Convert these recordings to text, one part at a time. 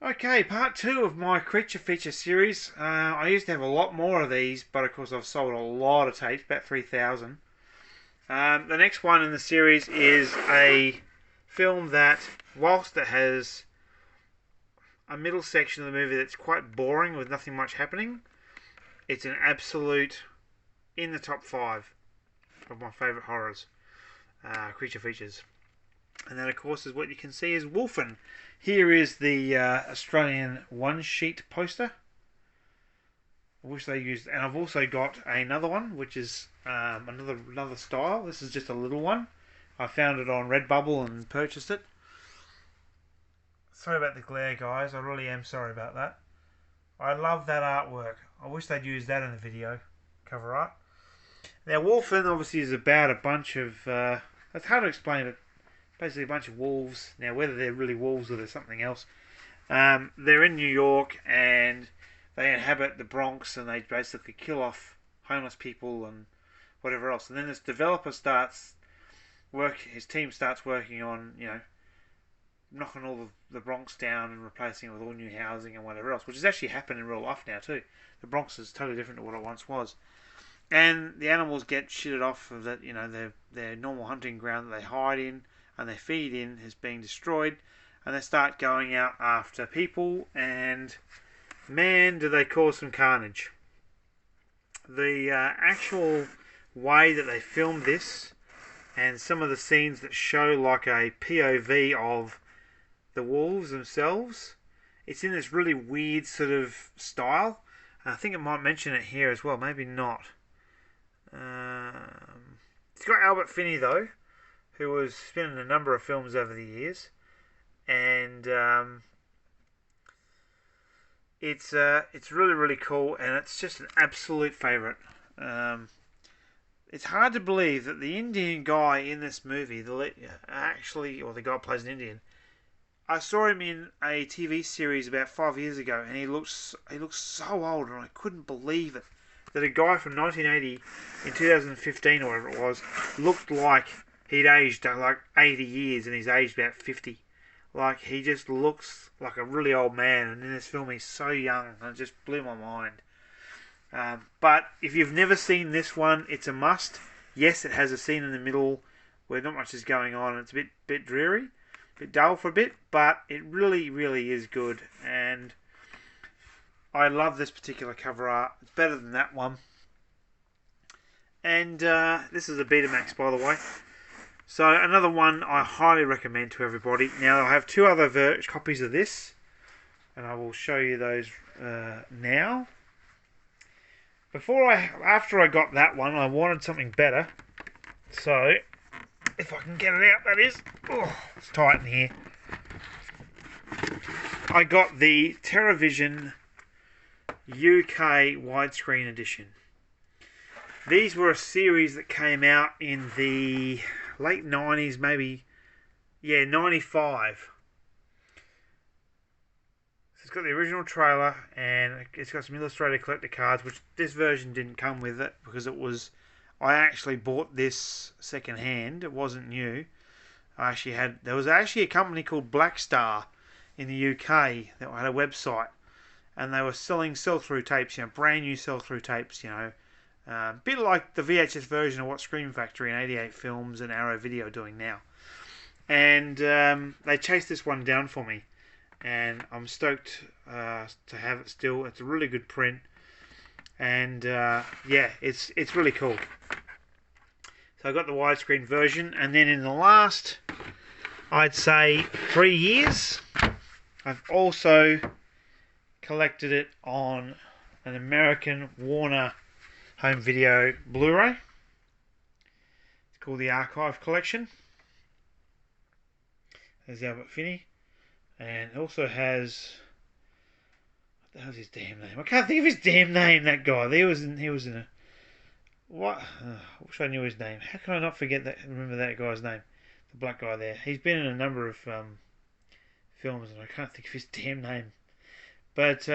Okay, part two of my creature feature series. I used to have a lot more of these, but of course I've sold a lot of tapes, about 3,000. The next one in the series is a film that, whilst it has a middle section of the movie that's quite boring with nothing much happening, it's an absolute in the top five of my favourite horrors, creature features. And that, of course, is what you can see is Wolfen. Here is the Australian one-sheet poster. I wish they used, and I've also got another one, which is another style. This is just a little one. I found it on Redbubble and purchased it. Sorry about the glare, guys. I really am sorry about that. I love that artwork. I wish they'd used that in the video cover art. Now, Wolfen obviously is about a bunch of. It's hard to explain, but basically a bunch of wolves. Now, whether they're really wolves or they're something else, they're in New York and they inhabit the Bronx and they basically kill off homeless people and whatever else. And then this developer starts his team starts working on, knocking all the Bronx down and replacing it with all new housing and whatever else, which has actually happened in real life now too. The Bronx is totally different to what it once was. And the animals get shitted off of that, their normal hunting ground that they hide in and they feed in is being destroyed, and they start going out after people, and man, do they cause some carnage. The actual way that they filmed this, and some of the scenes that show like a POV of the wolves themselves, it's in this really weird sort of style. And I think it might mention it here as well, maybe not. It's got Albert Finney though, who has been in a number of films over the years, and it's really cool, and it's just an absolute favourite. It's hard to believe that the Indian guy in this movie, the guy who plays an Indian, I saw him in a TV series about 5 years ago, and he looks so old, and I couldn't believe it. That a guy from 1980 in 2015 or whatever it was looked like he'd aged like 80 years and he's aged about 50. Like, he just looks like a really old man, and in this film he's so young, and it just blew my mind. But if you've never seen this one, it's a must. Yes, it has a scene in the middle where not much is going on, and it's a bit dreary, a bit dull for a bit, but it really is good, and I love this particular cover art. It's better than that one. And this is a Betamax, by the way. So another one I highly recommend to everybody. Now, I have two other copies of this, and I will show you those now. After I got that one, I wanted something better. So, if I can get it out, that is. Oh, it's tight in here. I got the TerraVision UK widescreen edition. These were a series that came out in the late 90s, maybe, 95. So it's got the original trailer, and it's got some illustrated collector cards, which this version didn't come with it, because I actually bought this second hand. It wasn't new. There was actually a company called Black Star in the UK that had a website, and they were selling sell-through tapes, brand new sell-through tapes, a bit like the VHS version of what Scream Factory and 88 Films and Arrow Video are doing now. And they chased this one down for me, and I'm stoked to have it still. It's a really good print, and it's really cool. So I got the widescreen version, and then in the last, I'd say 3 years, I've also collected it on an American Warner home video Blu-ray. It's called the Archive Collection. There's Albert Finney, and it also has, what the hell's his damn name? I can't think of his damn name. That guy. He was in a what? I wish I knew his name. How can I not remember that guy's name? The black guy there. He's been in a number of films, and I can't think of his damn name. But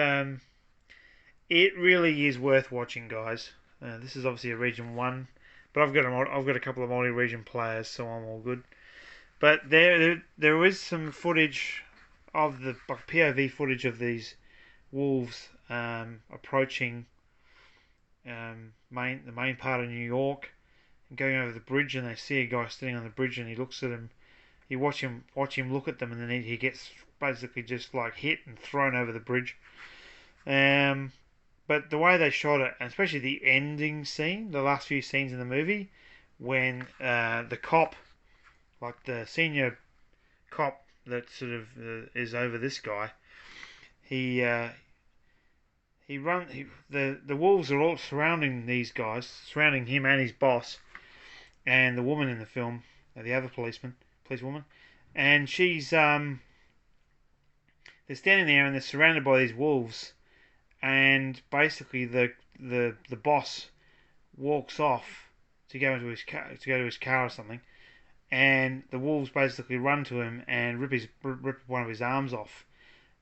it really is worth watching, guys. This is obviously a Region 1, but I've got a couple of multi-region players, so I'm all good. But there is some footage of the POV footage of these wolves approaching the main part of New York and going over the bridge, and they see a guy sitting on the bridge, and he looks at him. You watch him look at them, and then he gets basically just like hit and thrown over the bridge. But the way they shot it, and especially the ending scene, the last few scenes in the movie, when the cop, like the senior cop that sort of is over this guy, the wolves are all surrounding these guys, surrounding him and his boss, and the woman in the film, the other policewoman, and she's they're standing there and they're surrounded by these wolves, and basically the boss walks off to go to his car or something, and the wolves basically run to him and rip one of his arms off.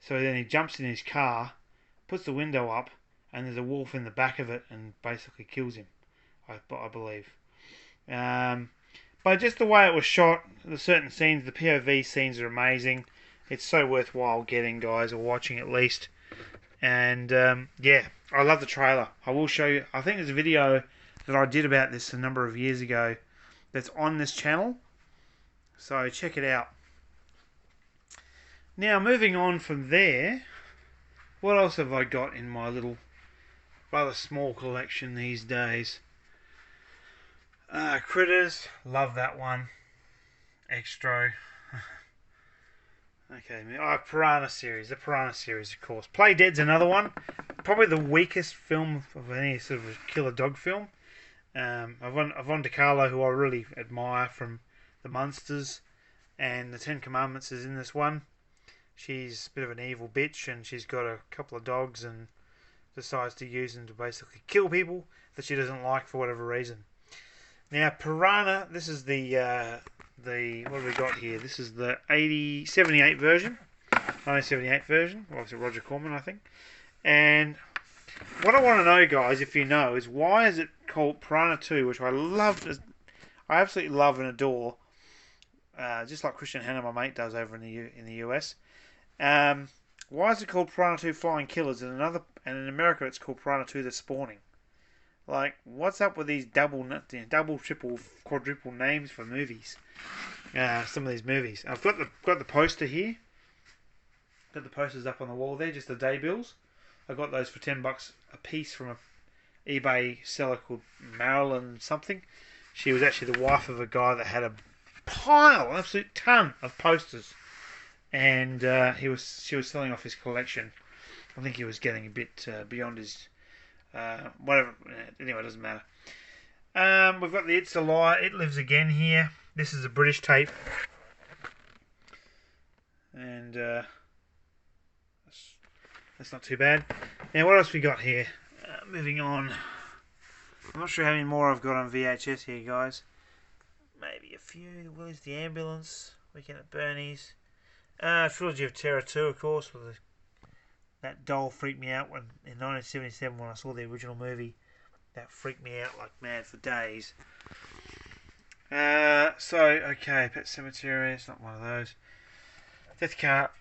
So then he jumps in his car, puts the window up, and there's a wolf in the back of it and basically kills him, I believe. But just the way it was shot, the certain scenes, the POV scenes are amazing. It's so worthwhile getting, guys, or watching at least. And yeah, I love the trailer. I will show you. I think there's a video that I did about this a number of years ago that's on this channel. So check it out. Now, moving on from there, what else have I got in my little, rather small collection these days? Critters, love that one. Extro. Okay, Piranha series, the Piranha series, of course. Play Dead's another one. Probably the weakest film of any sort of killer dog film. Yvonne De Carlo, who I really admire from The Munsters and The Ten Commandments, is in this one. She's a bit of an evil bitch, and she's got a couple of dogs and decides to use them to basically kill people that she doesn't like for whatever reason. Now, Piranha, this is the what have we got here? This is the 1978 version. Obviously Roger Corman, I think. And what I want to know, guys, if you know, is why is it called Piranha 2, which I absolutely love and adore, just like Christian Hanna, my mate, does over in the US. Why is it called Piranha 2 Flying Killers, and in America it's called Piranha 2 The Spawning? Like, what's up with these double, triple, quadruple names for movies? Some of these movies. I've got the poster here. Got the posters up on the wall there, just the day bills. I got those for $10 a piece from an eBay seller called Marilyn something. She was actually the wife of a guy that had an absolute ton of posters, and she was selling off his collection. I think he was getting a bit beyond his. Whatever. Anyway, it doesn't matter. We've got the It's a Lie, It Lives Again here. This is a British tape. And that's not too bad. Now, what else we got here? Moving on. I'm not sure how many more I've got on VHS here, guys. Maybe a few. Willie's the Ambulance. Weekend at Bernie's. Trilogy of Terror 2, of course, with that doll freaked me out in 1977 when I saw the original movie. That freaked me out like mad for days. Okay, Pet Sematary, it's not one of those. Death Car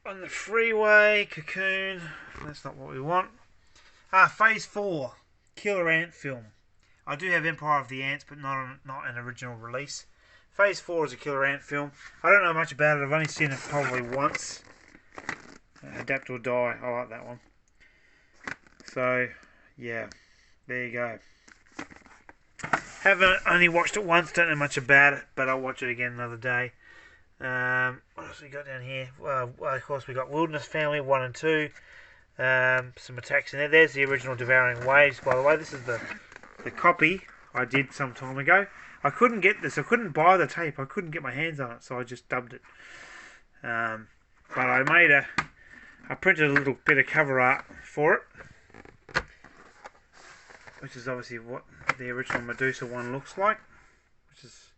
on the Freeway, Cocoon, that's not what we want. Phase 4, Killer Ant film. I do have Empire of the Ants, but not an original release. Phase 4 is a Killer Ant film. I don't know much about it, I've only seen it probably once. Adapt or Die, I like that one. So, yeah, there you go. Haven't only watched it once, don't know much about it, but I'll watch it again another day. What else we got down here? Well, of course, we got Wilderness Family 1 and 2. Some attacks in there. There's the original Devouring Waves, by the way. This is the copy I did some time ago. I couldn't get this. I couldn't buy the tape. I couldn't get my hands on it, so I just dubbed it. But I printed a little bit of cover art for it, which is obviously what the original Medusa one looks like, which is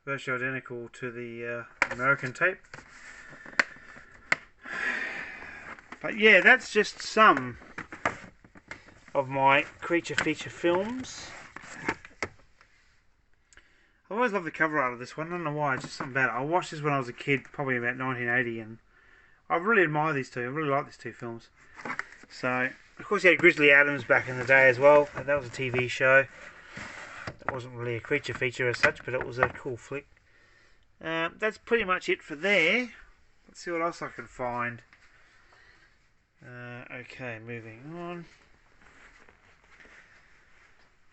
virtually identical to the American tape. But yeah, that's just some of my creature feature films. I always loved the cover art of this one. I don't know why, it's just something about it. I watched this when I was a kid, probably about 1980, and I really admire these two. I really like these two films. So, of course, you had Grizzly Adams back in the day as well. And that was a TV show. It wasn't really a creature feature as such, but it was a cool flick. That's pretty much it for there. Let's see what else I can find. Okay, moving on.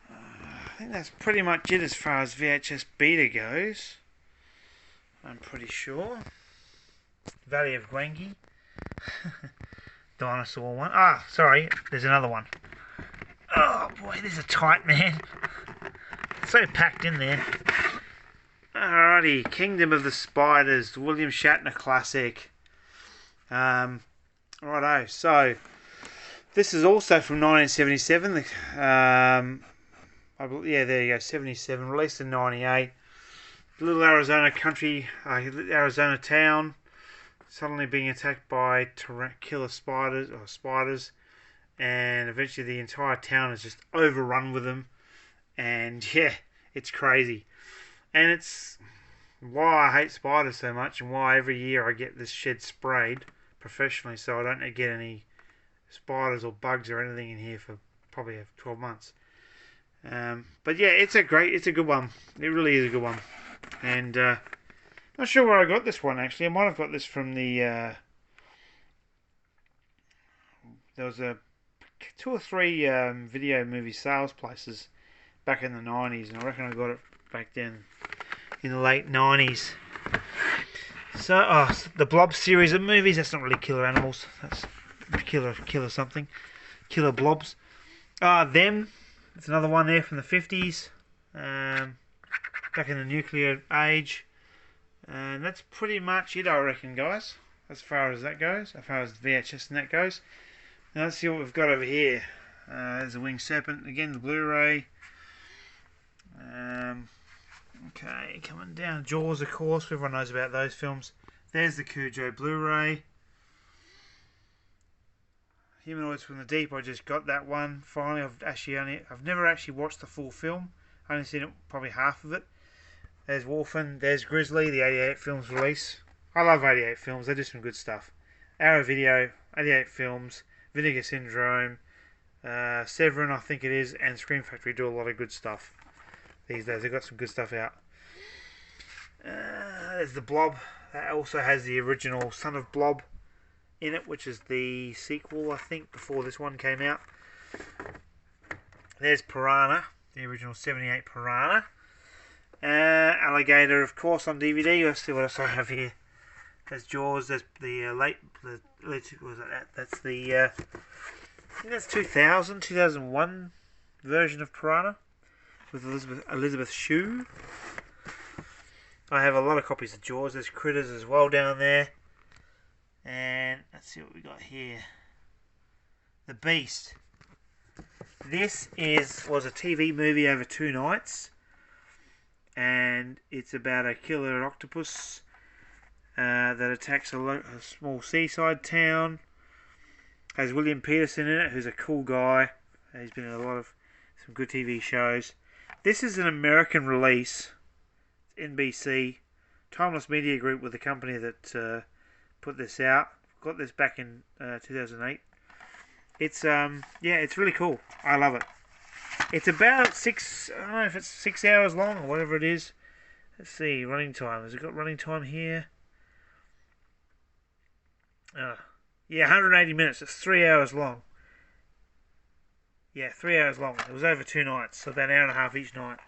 I think that's pretty much it as far as VHS Beta goes. I'm pretty sure. Valley of Gwangi. Dinosaur one. Ah, sorry, there's another one. Oh boy, this is tight, man. It's so packed in there. Alrighty, Kingdom of the Spiders, the William Shatner classic. Righto, so this is also from 1977. Yeah, there you go, 77. Released in 98. Little Arizona country, Arizona town, suddenly being attacked by killer spiders, and eventually the entire town is just overrun with them. And yeah, it's crazy. And it's why I hate spiders so much, and why every year I get this shed sprayed professionally so I don't get any spiders or bugs or anything in here for probably 12 months. But yeah, it's a good one. It really is a good one. And not sure where I got this one actually. I might have got this from the there was 2 or 3 video movie sales places back in the 90s, and I reckon I got it back then in the late 90s. So, the Blob series of movies, that's not really killer animals, that's killer something. Killer blobs. Them, it's another one there from the 50s, back in the nuclear age. And that's pretty much it, I reckon, guys, as far as that goes, as far as VHS and that goes. Now let's see what we've got over here. There's a Winged Serpent, again the Blu-ray. Okay, coming down. Jaws, of course, everyone knows about those films. There's the Cujo Blu-ray. Humanoids from the Deep, I just got that one. Finally, I've never actually watched the full film. I've only seen it, probably half of it. There's Wolfen, there's Grizzly, the 88 films release. I love 88 films, they do some good stuff. Arrow Video, 88 films, Vinegar Syndrome, Severin, I think it is, and Scream Factory do a lot of good stuff these days. They've got some good stuff out. There's the Blob. That also has the original Son of Blob in it, which is the sequel, I think, before this one came out. There's Piranha, the original 78 Piranha. Alligator, of course, on DVD. Let's see what else I have here. There's Jaws. There's the that's the I think that's 2001 version of Piranha with Elizabeth Shue. I have a lot of copies of Jaws. There's Critters as well down there. And let's see what we got here. The Beast. This was a TV movie over 2 nights, and it's about a killer octopus that attacks a small seaside town. Has William Peterson in it, who's a cool guy. He's been in some good TV shows. This is an American release. It's NBC. Timeless Media Group were the company that put this out. Got this back in 2008. It's it's really cool. I love it. It's about I don't know if it's 6 hours long or whatever it is. Let's see, running time. Has it got running time here? Yeah, 180 minutes. It's 3 hours long. Yeah, 3 hours long. It was over 2 nights, so about an hour and a half each night.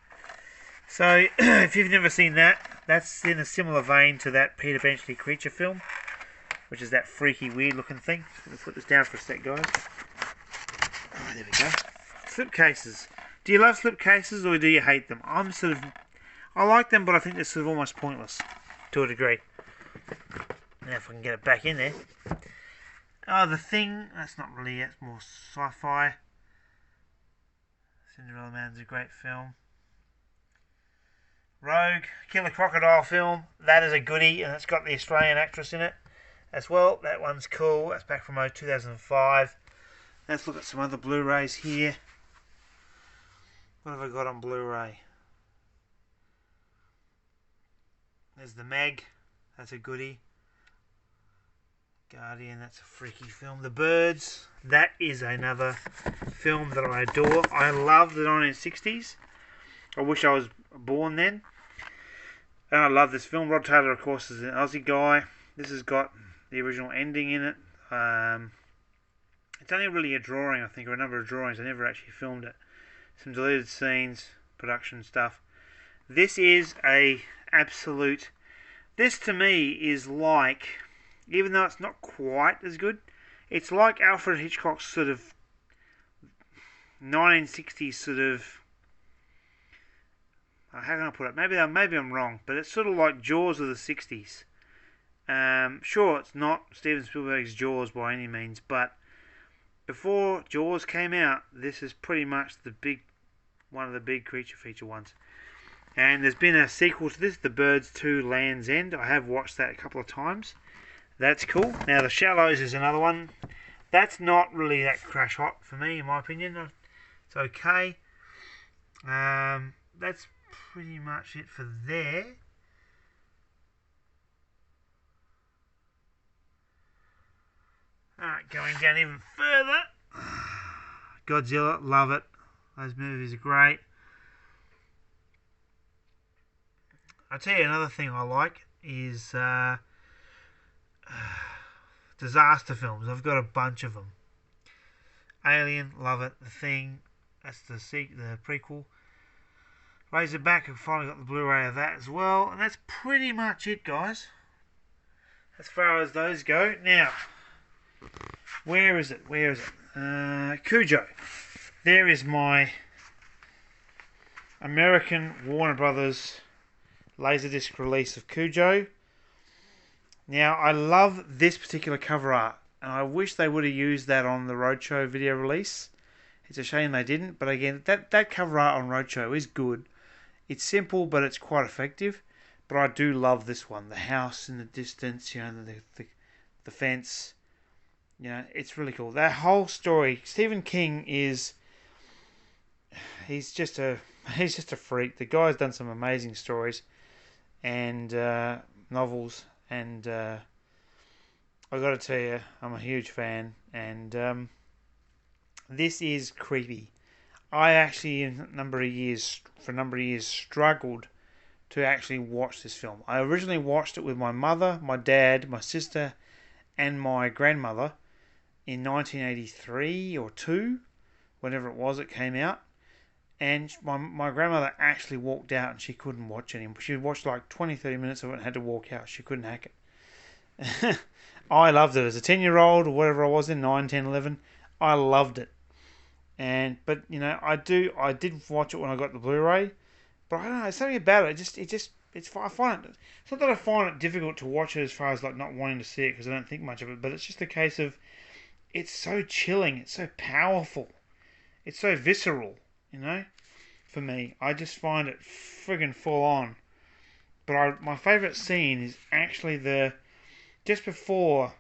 So, if you've never seen that, that's in a similar vein to that Peter Benchley creature film, which is that freaky, weird-looking thing. Let me put this down for a sec, guys. Oh, there we go. Slipcases. Do you love slipcases or do you hate them? I like them, but I think they're sort of almost pointless to a degree. Now, if I can get it back in there. Oh, The Thing. That's not really it. It's more sci-fi. Cinderella Man's a great film. Rogue, Killer Crocodile film. That is a goodie, and it's got the Australian actress in it as well. That one's cool. That's back from 2005. Let's look at some other Blu-rays here. What have I got on Blu-ray? There's the Meg. That's a goodie. Guardian, that's a freaky film. The Birds, that is another film that I adore. I love the 1960s. I wish I was born then. And I love this film. Rod Taylor, of course, is an Aussie guy. This has got the original ending in it. It's only really a drawing, I think, or a number of drawings. I never actually filmed it. Some deleted scenes, production stuff. This is a absolute... This to me is like... Even though it's not quite as good, it's like Alfred Hitchcock's sort of 1960s sort of... How can I put it? Maybe I'm wrong, but it's sort of like Jaws of the 60s. Sure, it's not Steven Spielberg's Jaws by any means, but before Jaws came out, this is pretty much one of the big creature feature ones. And there's been a sequel to this, The Birds 2 Land's End. I have watched that a couple of times. That's cool. Now, The Shallows is another one. That's not really that crash hot for me, in my opinion. It's okay. That's pretty much it for there. Alright, going down even further. Godzilla, love it. Those movies are great. I'll tell you another thing I like is disaster films. I've got a bunch of them. Alien, love it. The Thing, that's the prequel. Razorback, I've finally got the Blu-ray of that as well. And that's pretty much it, guys, as far as those go. Now, where is it? Cujo. There is my American Warner Brothers Laserdisc release of Cujo. Now, I love this particular cover art, and I wish they would have used that on the Roadshow video release. It's a shame they didn't, but again, that cover art on Roadshow is good. It's simple, but it's quite effective. But I do love this one. The house in the distance, the fence. It's really cool. That whole story, Stephen King he's just a freak. The guy's done some amazing stories and novels, and I got to tell you, I'm a huge fan, and this is creepy. I actually, for a number of years, struggled to actually watch this film. I originally watched it with my mother, my dad, my sister, and my grandmother in 1983 or 2, whenever it was it came out. And my grandmother actually walked out and she couldn't watch it anymore. She watched like 20-30 minutes of it and had to walk out. She couldn't hack it. I loved it as a 10-year-old or whatever I was in, 9, 10, 11. I loved it. But I did watch it when I got the Blu-ray. But I don't know, there's something about it. I find it. It's not that I find it difficult to watch it as far as like not wanting to see it because I don't think much of it. But it's just a case of it's so chilling. It's so powerful. It's so visceral. For me, I just find it friggin' full on. But my favourite scene is actually just before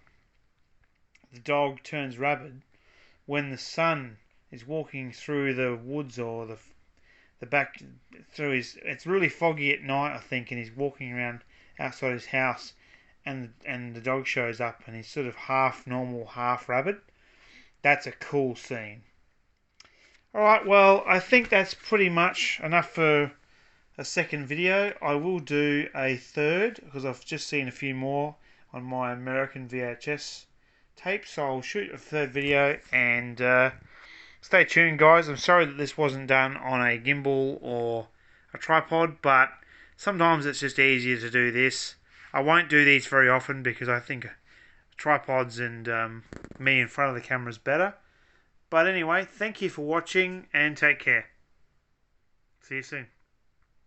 the dog turns rabid, when the son is walking through the woods or the back through it's really foggy at night, I think, and he's walking around outside his house, and the dog shows up and he's sort of half normal, half rabid. That's a cool scene. Alright, well, I think that's pretty much enough for a second video. I will do a third, because I've just seen a few more on my American VHS tape, so I'll shoot a third video, and stay tuned, guys. I'm sorry that this wasn't done on a gimbal or a tripod, but sometimes it's just easier to do this. I won't do these very often, because I think tripods and me in front of the camera is better. But anyway, thank you for watching and take care. See you soon.